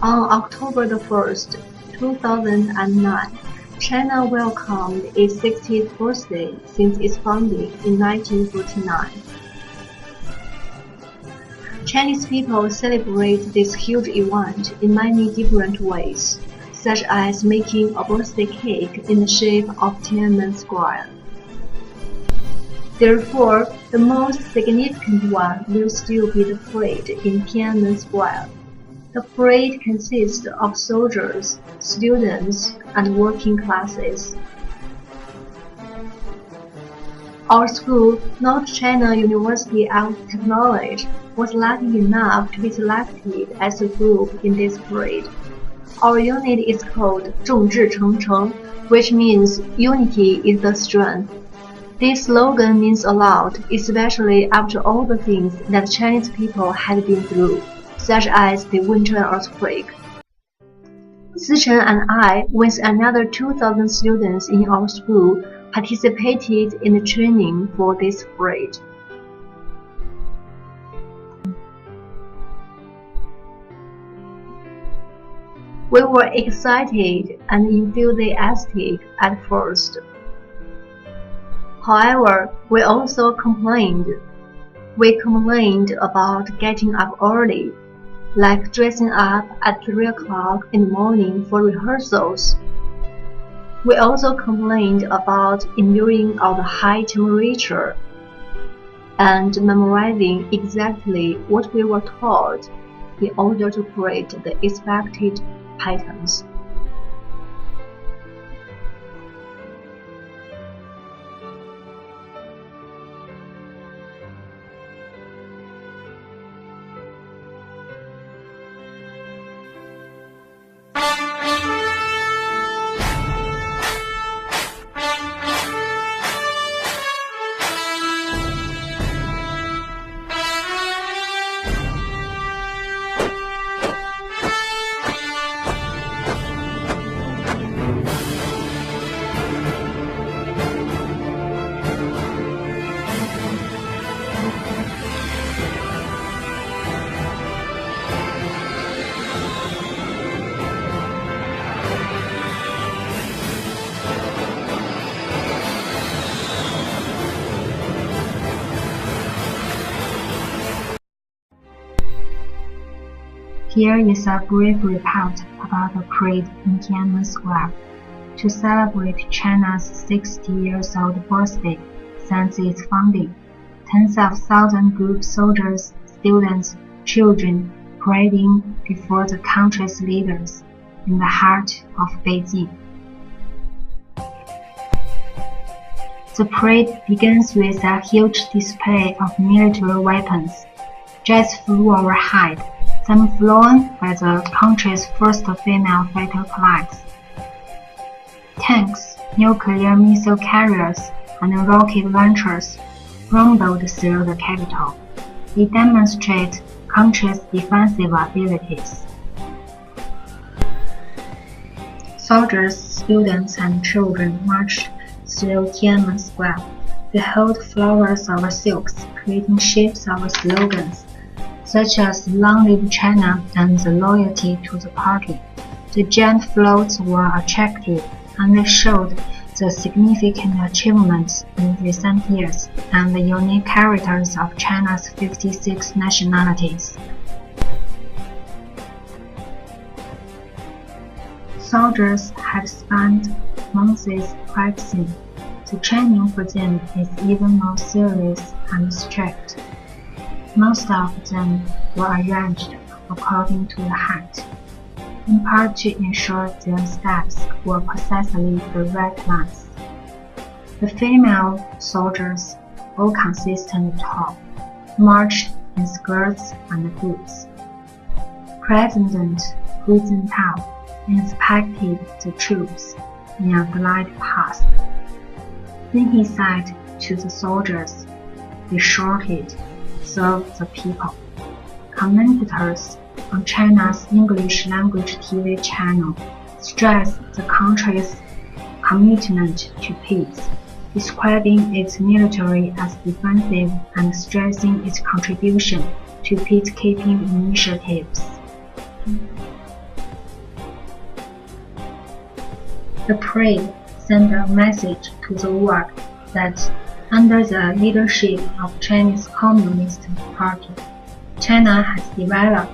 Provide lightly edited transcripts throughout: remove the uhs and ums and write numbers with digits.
On October 1st, 2009, China welcomed its 60th birthday since its founding in 1949. Chinese people celebrate this huge event in many different ways, such as making a birthday cake in the shape of Tiananmen Square. Therefore, the most significant one will still be the parade in Tiananmen Square. The parade consists of soldiers, students, and working classes. Our school, North China University of Technology, was lucky enough to be selected as a group in this parade. Our unit is called 众志成城, which means unity is the strength. This slogan means a lot, especially after all the things that Chinese people had been through, such as the winter earthquake. Sichen and I, with another 2,000 students in our school, participated in the training for this parade. We were excited and enthusiastic at first. However, we also complained. We complained about getting up early, like dressing up at 3 o'clock in the morning for rehearsals. We also complained about enduring all the high temperature and memorizing exactly what we were taught in order to create the expected patterns. Here is a brief report about the parade in Tiananmen Square. To celebrate China's 60 years old birthday since its founding, tens of thousands group soldiers, students, children parading before the country's leaders in the heart of Beijing. The parade begins with a huge display of military weapons. Jets flew overhead, some flown by the country's first female fighter pilots. Tanks, nuclear missile carriers, and rocket launchers rumbled through the capital. They demonstrate country's defensive abilities. Soldiers, students, and children marched through Tiananmen Square. They held flowers or silks, creating shapes or slogans, such as "Long live China" and "the loyalty to the party." The giant floats were attractive, and they showed the significant achievements in recent years and the unique characters of China's 56 nationalities. Soldiers had spent months practicing. The training for them is even more serious and strict. Most of them were arranged according to the height, in part to ensure their steps were precisely the right length. The female soldiers, all consistent tall, marched in skirts and boots. President Hu Jintao inspected the troops in a glide path. Then he said to the soldiers, "Be shorted. Serve the people." Commentators on China's English language TV channel stress the country's commitment to peace, describing its military as defensive and stressing its contribution to peacekeeping initiatives. The parade sent a message to the world that under the leadership of Chinese Communist Party, China has developed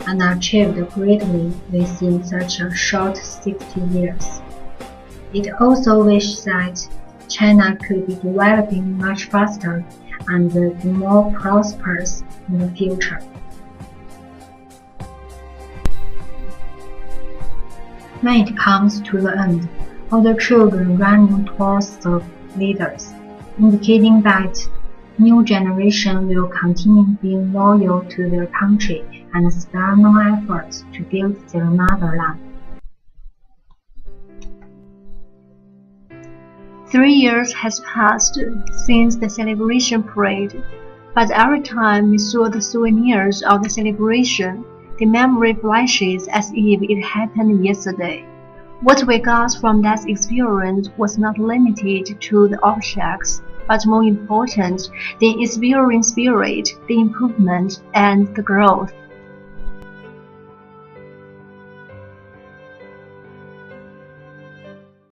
and achieved greatly within such a short 60 years. It also wished that China could be developing much faster and be more prosperous in the future. When it comes to the end, all the children running towards the leaders, indicating that new generation will continue being loyal to their country and spare no effort to build their motherland. 3 years has passed since the celebration parade, but every time we saw the souvenirs of the celebration, the memory flashes as if it happened yesterday. What we got from that experience was not limited to the objects, but more important, the inspiring spirit, the improvement, and the growth.